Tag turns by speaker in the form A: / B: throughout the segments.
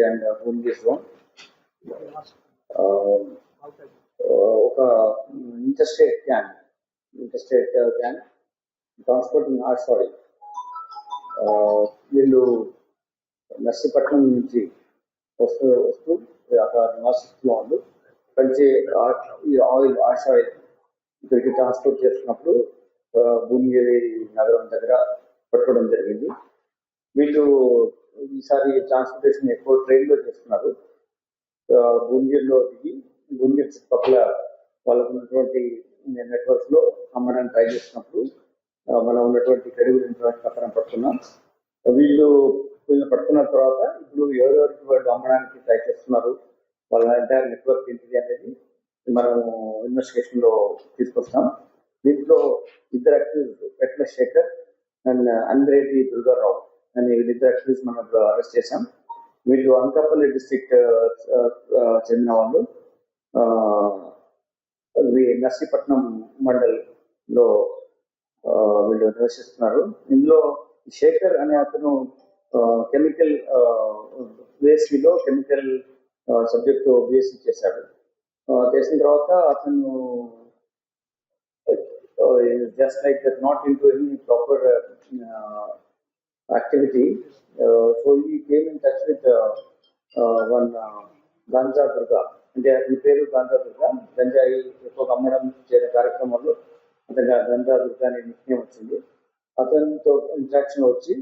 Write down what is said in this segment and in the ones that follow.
A: And Bhuvanagiri zone ఒక interstate gang transporting horse oil వీళ్ళు నర్సీపట్నం నుంచి వస్తూ అక్కడ నివాసిస్తున్న వాళ్ళు కలిసి ఈ ఆయిల్ హార్స్ ఆయిల్ ఇక్కడికి ట్రాన్స్పోర్ట్ చేస్తున్నప్పుడు భువనగిరి నగరం దగ్గర పట్టుకోవడం జరిగింది. వీళ్ళు ఈసారి ట్రాన్స్పోర్టేషన్ ఎక్కువ ట్రైన్లో చేస్తున్నారు. భువనగిరిలో దిగి భువనగిరి చుట్టుపక్కల వాళ్ళకు ఉన్నటువంటి నెట్వర్క్స్ లో అమ్మడానికి ట్రై చేస్తున్నప్పుడు మనం ఉన్నటువంటి క్రెడిబుల్ ఇన్ఫర్మేషన్ ప్రకారం పట్టుకున్నాం. వీళ్ళని పట్టుకున్న తర్వాత ఇప్పుడు ఎవరెవరికి వాళ్ళు అమ్మడానికి ట్రై చేస్తున్నారు, వాళ్ళ ఎంటైర్ నెట్వర్క్ ఏంటిది అనేది మనం ఇన్వెస్టిగేషన్ లో తీసుకొస్తాం. దీంట్లో ఇద్దరు accuse Petla Shekhar and అంద్రేటి Durgarao అనే వీళ్ళిద్దరు అక్యూజ్ మనం అరెస్ట్ చేశాం. వీళ్ళు అనకాపల్లి డిస్ట్రిక్ట్ చెందిన వాళ్ళు. నర్సీపట్నం మండల్లో వీళ్ళు నివసిస్తున్నారు. ఇందులో శేఖర్ అనే అతను కెమికల్ బిఎస్సిలో కెమికల్ సబ్జెక్ట్ బిఎస్సి చేశాడు. చేసిన తర్వాత అతను just like that not in to any proper activity. So he came in touch with one Ganja Durga. అంటే అతని పేరు గాంజా దుర్గా. గంజాయి ఎక్కువ అమ్మడం చేసే కార్యక్రమంలో అతను గంజా దుర్గా అనే నిశ్చయం వచ్చింది. అతనితో ఇంట్రాక్షన్ వచ్చి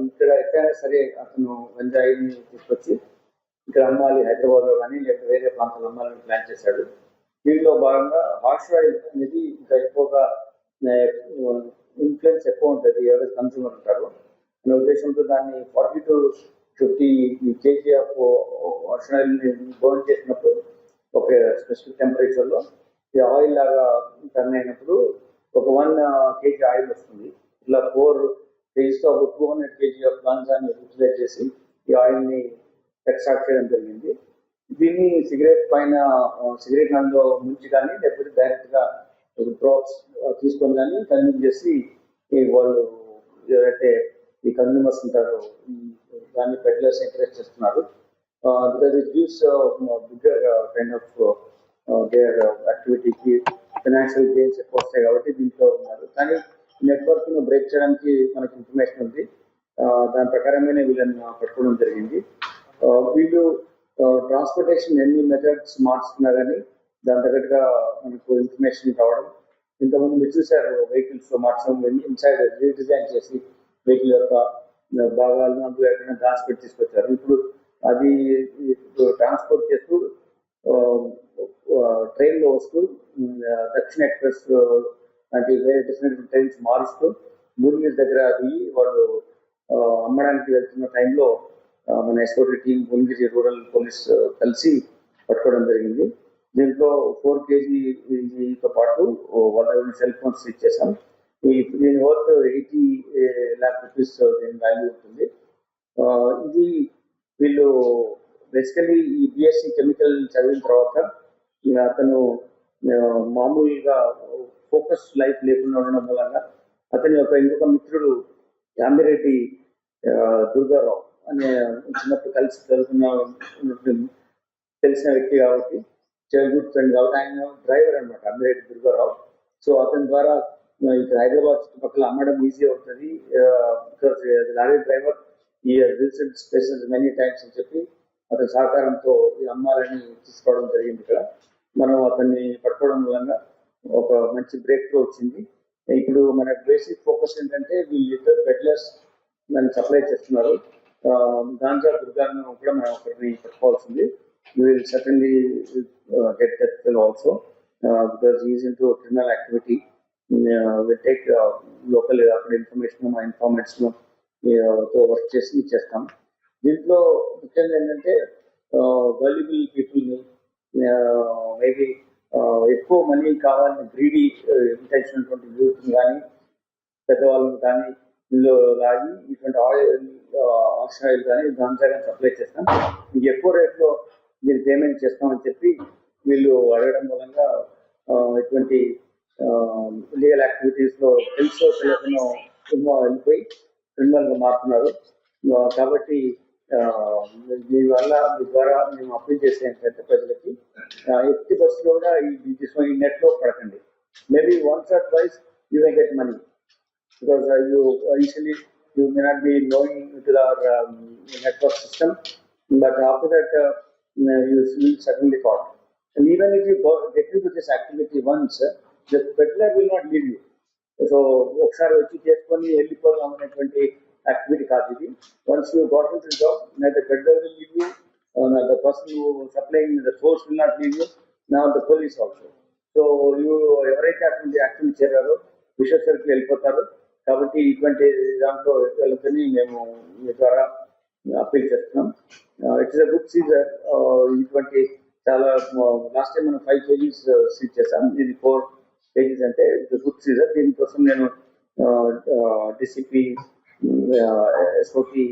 A: ఇక్కడ ఎక్కడైనా సరే అతను గంజాయిని తీసుకొచ్చి ఇక్కడ అమ్మాలి, హైదరాబాద్లో కానీ లేకపోతే వేరే ప్రాంతాల్లో అమ్మాలని ప్లాన్ చేశాడు. దీంట్లో భాగంగా హార్స్ ఆయిల్ అనేది ఇంకా ఎక్కువగా ఇన్ఫ్లుయెన్స్ ఎక్కువ ఉంటుంది ఎవరైతే కన్స్యూమర్ ఉంటారో అనే ఉద్దేశంతో దాన్ని 40 to 50 kg of horse oil burn చేసినప్పుడు ఒక స్పెసిఫిక్ టెంపరేచర్లో ఈ ఆయిల్ లాగా టర్న్ అయినప్పుడు ఒక 1 kg ఆయిల్ వస్తుంది. ఇట్లా 4 kgs తో ఒక 200 kg ఆఫ్ గాంజాని యూటిలైజ్ చేసి ఈ ఆయిల్ని ఎక్స్ట్రాక్ట్ చేయడం జరిగింది. దీన్ని సిగరెట్ పైన సిగరెట్ నల్లో ముంచి కానీ లేకపోతే డైరెక్ట్గా డ్రాప్స్ తీసుకొని కానీ కన్జ్యూమ్ చేసి వాళ్ళు ఎవరైతే ఈ కన్జ్యూమర్స్ ఉంటారో దాన్ని పెడ్లర్స్ ఎంకరేజ్ చేస్తున్నారు. Because it gives bigger kind of their యాక్టివిటీకి ఫైనాన్షియల్ గెయిన్స్ ఎక్కువ వస్తాయి కాబట్టి దీంట్లో ఉన్నారు. కానీ నెట్వర్క్ ను బ్రేక్ చేయడానికి మనకి ఇన్ఫర్మేషన్ ఉంది. దాని ప్రకారంగానే వీళ్ళని పట్టుకోవడం జరిగింది. వీళ్ళు ట్రాన్స్పోర్టేషన్ ఎన్ని మెథడ్స్ మార్చుకున్నా కానీ దాని తగ్గట్టుగా మనకు ఇన్ఫర్మేషన్ కావడం. ఇంతకుముందు మీరు చూసారు వెహికల్స్ మార్చడం, ఇన్సైడ్ రీడిజైన్ చేసి వెహికల్ యొక్క భాగాలను అందులో ఎక్కడైనా దాచిపెట్టి తీసుకొచ్చారు. ఇప్పుడు అది ట్రాన్స్పోర్ట్ చేస్తూ ట్రైన్లో వస్తూ దక్షిణ ఎక్స్ప్రెస్ లాంటి వేరే డిఫరెంట్ ట్రైన్స్ మారుస్తూ భువనగిరి దగ్గర దిగి వాళ్ళు అమ్మడానికి వెళ్తున్న టైంలో మన ఎస్కోటీ టీం భువనగిరి రూరల్ పోలీస్ కలిసి పట్టుకోవడం జరిగింది. దీంట్లో 4 kgతో పాటు వాళ్ళ సెల్ ఫోన్స్ ఇచ్చేసాం. దీని వర్త్ 80 lakh rupees దీని వాల్యూ ఉంటుంది. ఇది వీళ్ళు బేసికలీ ఈ బిఎస్సి కెమికల్ చదివిన తర్వాత అతను మామూలుగా ఫోకస్ లైఫ్ లేకుండా ఉండడం మూలంగా అతని యొక్క ఇంకొక మిత్రుడు అందిరెడ్డి దుర్గారావు అనే చిన్నప్పుడు కలిసి తెలిసిన వ్యక్తి కాబట్టి చైల్డ్హుడ్ ఫ్రెండ్ కాబట్టి ఆయన డ్రైవర్ అనమాట అందిరెడ్డి దుర్గారావు. సో అతని ద్వారా ఇక్కడ హైదరాబాద్ చుట్టుపక్కల అమ్మడం ఈజీ అవుతుంది. బికాస్ లారీ డ్రైవర్ ఈ విజిటెడ్ ప్లేసెస్ మెనీ టైమ్స్ అని చెప్పి అతని సహకారంతో ఈ అమ్మాలని తీసుకోవడం జరిగింది. ఇక్కడ మనం అతన్ని పట్టుకోవడం మూలంగా ఒక మంచి బ్రేక్ త్రూ వచ్చింది. ఇప్పుడు మన బేసిక్ ఫోకస్ ఏంటంటే వీళ్ళిద్దరు పెడ్లర్స్ దాన్ని సప్లై చేస్తున్నారు. గాంజా దుర్గాను కూడా మనం ఒకరిని పట్టుకోవాల్సింది. We will certainly get that fellow also because he is into criminal activity. We take local information, informants తో వర్క్ చేసి ఇచ్చేస్తాం. దీంట్లో ముఖ్యంగా ఏంటంటే వాల్యుబుల్ పీపుల్ని మేబీ ఎక్కువ మనీ కావాలని గ్రీడీ ఇంటెన్షన్ ఉన్నటువంటి యూత్ని కానీ పెద్దవాళ్ళని కానీ ఇందులో లాగి ఇటువంటి ఆయిల్ కానీ గాంజా కానీ సప్లై చేస్తాం. ఇంక ఎక్కువ రేట్లో మీరు పేమెంట్ చేస్తామని చెప్పి వీళ్ళు అడగడం మూలంగా ఇటువంటి ఇల్లీగల్ యాక్టివిటీస్లో తెలుసో తెలియకుండా వెళ్ళిపోయి క్రిమినల్గా మారుతున్నారు. కాబట్టి దీనివల్ల మీ ద్వారా మేము అప్పీల్ చేసే ఏంటంటే ప్రజలకి ఎట్టి బస్సులో కూడా ఈ నెట్లో పడకండి. Maybe once or twice you may get money because you initially you may not be knowing to our network system, but after that you will certainly caught. And even if you get into this activity once, the peddler will not leave you. So ఒకసారి వచ్చి చేసుకొని వెళ్ళిపోదాం అనేటువంటి activity కాదు ఇది. Once you got in to job, the peddler will leave you, the person who supplying the source will not leave you, now the police also. So you ఎవరైతే అటువంటి activity చేరారో విశ్వసరికి వెళ్ళిపోతారు. కాబట్టి ఇటువంటి దాంట్లో వెళ్ళొద్దని మేము మీ ద్వారా అప్పీల్ చేస్తున్నాం. It's a good seizure. ఇటువంటి చాలా లాస్ట్ టైం మనం 5 kgs సీజ్ చేసాం, ఇది 4 kgs అంటే ఇట్స్ గుడ్ సీజర్. దీనికోసం నేను డిసిపి ఎస్ఓటి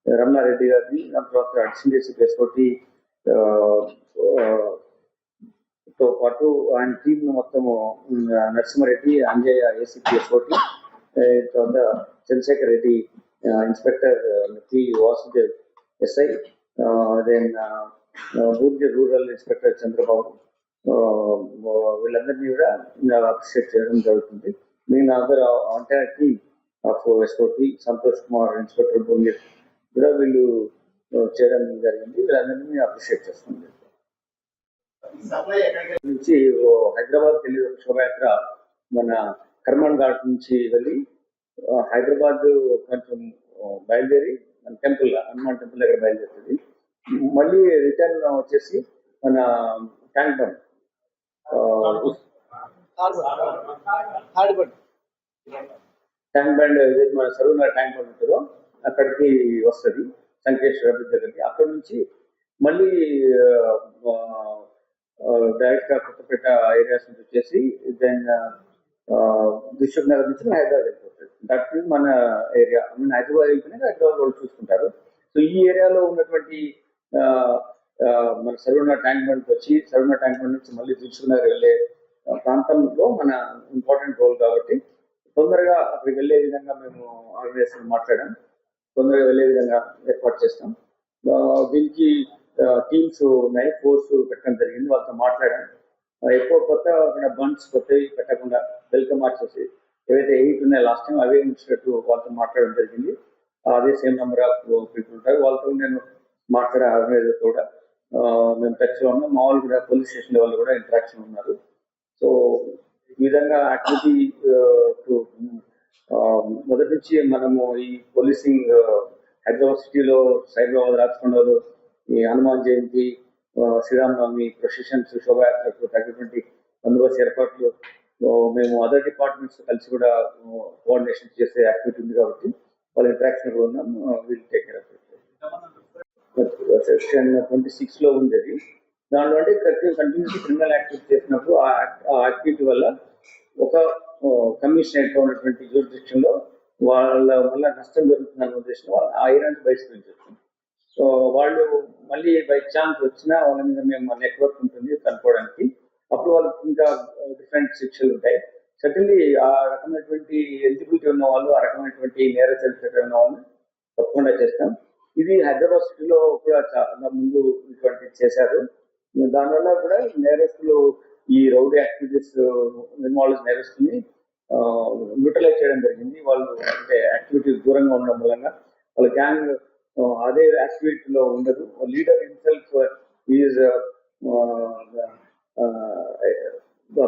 A: రమణారెడ్డి గారిని, దాని తర్వాత అడిషనల్ డిసిపి ఎస్ఓటి తో పాటు ఆయన టీమ్ మొత్తము నరసింహారెడ్డి, అంజయ్య ఏసీపీ ఎస్ఓటి, తర్వాత Chandrasekhar Reddy inspector, P Vasudev SI, then Bhoomija rural inspector Chandrababu, వీళ్ళందరినీ కూడా అప్రిషియేట్ చేయడం జరుగుతుంది. మేము other entire team of SOT, Santosh Kumar inspector Bhoomija కూడా వీళ్ళు చేయడం జరిగింది. వీళ్ళందరినీ అప్రిషియేట్ చేస్తుంది. నుంచి హైదరాబాద్ వెళ్ళి శోభయాత్ర మన కర్మన్ ఘాట్ నుంచి వెళ్ళి హైదరాబాద్ కొంచెం బయలుదేరి మన టెంపుల్, హనుమాన్ టెంపుల్ దగ్గర బయలుదేరుతుంది. మళ్ళీ రిటర్న్ వచ్చేసి మన ట్యాంక్ బండ్, మన సరూనగర్ ట్యాంక్ బండ్ ఉంటుందో అక్కడికి వస్తుంది, సంకేశ్వర బ్రిడ్జ్ దగ్గరికి. అక్కడి నుంచి మళ్ళీ డైరెక్ట్ గా కొత్తపేట ఏరియాస్ నుంచి వచ్చేసి దెన్ దిల్సుఖ్ నగర్ నుంచి హైదరాబాద్ వెళ్ళిపోతుంది. దట్ మీన్స్ మన ఏరియా, హైదరాబాద్ వెళ్ళిపోయినా హైదరాబాద్ వాళ్ళు చూసుకుంటారు. సో ఈ ఏరియాలో ఉన్నటువంటి మన సరూనగర్ ట్యాంక్ బండ్కి వచ్చి సరూనగర్ ట్యాంక్ బండ్ నుంచి మళ్ళీ దిల్సుఖ్ నగర్ వెళ్ళే ప్రాంతంలో మన ఇంపార్టెంట్ రోల్ కాబట్టి తొందరగా అక్కడికి వెళ్ళే విధంగా మేము ఆర్గనైజేషన్ మాట్లాడాం, తొందరగా వెళ్ళే విధంగా ఏర్పాటు చేస్తాం. దీనికి టీమ్స్ ఉన్నాయి, ఫోర్స్ పెట్టడం జరిగింది, వాళ్ళతో మాట్లాడాం. ఎక్కువ కొత్త బండ్స్ కొత్తవి పెట్టకుండా వెల్కమ్ మార్చేసి ఏవైతే 8 ఉన్నాయో లాస్ట్ టైం అవే ఉంచినట్టు వాళ్ళతో మాట్లాడడం జరిగింది. అదే సేమ్ నెంబర్ ఆఫ్ పీపుల్ ఉంటారు, వాళ్ళతో నేను మాట్లాడే ఆర్గనైజర్ కూడా మేము టచ్లో ఉన్నాం. మా వాళ్ళు కూడా పోలీస్ స్టేషన్ లెవెల్ కూడా ఇంటరాక్షన్ ఉన్నారు. సో ఈ విధంగా యాక్టివిటీ మొదటి నుంచి మనము ఈ పోలీసింగ్ హైదరాబాద్ సిటీలో, సైబరాబాద్, రాచకొండలో ఈ హనుమాన్ జయంతి, శ్రీరామనవమి, ప్రొసెషన్స్, శోభాయాత్రకు తగినటువంటి బందోబస్తు ఏర్పాట్లు మేము అదర్ డిపార్ట్మెంట్స్ కలిసి కూడా కోఆర్డినేషన్ చేసే యాక్టివిటీ ఉంది కాబట్టి వాళ్ళ ఇంటరాక్షన్ కూడా ఉన్నాం. Will take care of it. Section 26 లో ఉంది అది. దాంట్లో అంటే కంటిన్యూస్ క్రిమినల్ యాక్టివిటీ చేసినప్పుడు ఆ యాక్టివిటీ వల్ల ఒక కమిషనరేట్ లో ఉన్నటువంటి జ్యూరిడిక్షన్ లో వాళ్ళ వల్ల నష్టం జరుగుతుందన్న ఉద్దేశం ఆ ఏరియాని బహిష్కరించవచ్చు. సో వాళ్ళు మళ్ళీ బై ఛాన్స్ వచ్చినా వాళ్ళ మీద మేము నెట్వర్క్ ఉంటుంది కనుక్కోవడానికి, అప్పుడు వాళ్ళకి ఇంకా డిఫరెంట్ శిక్షలు ఉంటాయి. సర్టన్లీ ఆ రకమైనటువంటి ఎలిజిబిలిటీ ఉన్న వాళ్ళు, ఆ రకమైనటువంటి నేర చరిత్ర ఉన్న వాళ్ళని తప్పకుండా చేస్తాం. ఇది హైదరాబాద్ సిటీలో కూడా చాలా ముందు ఇటువంటి చేశారు. దానివల్ల కూడా నేరస్తులు ఈ రౌడీ యాక్టివిటీస్ ఇన్వాల్వ్ నేరస్తుని న్యూట్రలైజ్ చేయడం జరిగింది. వాళ్ళు అంటే యాక్టివిటీస్ దూరంగా ఉండడం మూలంగా వాళ్ళ గ్యాంగ్ అదే యాక్టివిటీలో ఉండదు. లీడర్ హిమ్సెల్ఫ్ ఈజ్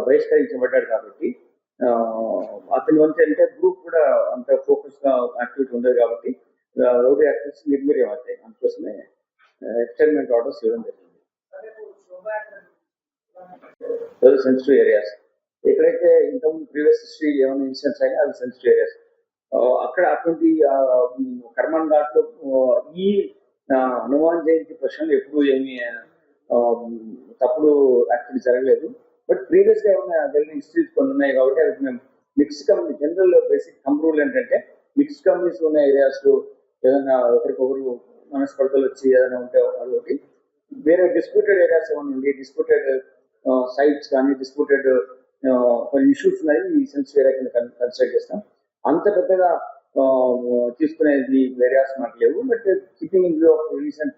A: బహిష్కరించబడ్డాడు కాబట్టి అతని వంటి అంటే గ్రూప్ కూడా అంత ఫోకస్ గా యాక్టివిటీ ఉండదు కాబట్టి రౌడీ యాక్టివిటీస్ నిర్వీర్యం అవుతాయి. అందుకోసమే ఎక్స్టర్మెంట్ ఆర్డర్స్ ఇవ్వడం జరిగింది. సెన్సిటివ్ ఏరియాస్ ఎక్కడైతే ఇంతకుముందు ప్రీవియస్ హిస్టరీ ఏమైనా ఇన్సిడెంట్స్ అయినా అవి సెన్సిటివ్ ఏరియాస్. అక్కడ అటువంటి కర్మన్ ఘాట్ లో ఈ హనుమాన్ జయంతి ప్రశ్నలు ఎప్పుడు ఏమి తప్పుడు యాక్టివిటీ జరగలేదు. బట్ ప్రీవియస్ గా ఏమైనా జరిగిన హిస్టరీస్ కొన్ని ఉన్నాయి కాబట్టి అవి మేము mixed community general basic come rule ఏంటంటే మిక్స్డ్ కమ్యూనిటీస్ ఉన్న ఏరియాస్ లో ఏదైనా ఒకరికొకరు మనస్పర్ధలు వచ్చి ఏదైనా ఉంటే అదొకటి. వేరే డిస్ప్యూటెడ్ ఏరియాస్ ఏమైనా ఉండి డిస్ప్యూటెడ్ సైట్స్ కానీ డిస్ప్యూటెడ్ కొన్ని ఇష్యూస్ ఉన్నాయి, ఈ సెన్సిటివ్ ఏరియా కింద కన్సిడర్ చేస్తాం. అంత పెద్దగా తీసుకునేది ఏరియాస్ మాకు లేవు. But keeping in view of recent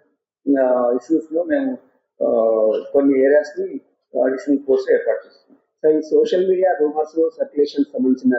A: issues లో మేము కొన్ని ఏరియాస్ ని అడిషనల్ కోర్స్ ఏర్పాటు చేస్తున్నాం.
B: సో ఈ సోషల్ మీడియా రూమర్స్ సర్క్యులేషన్ సంబంధించిన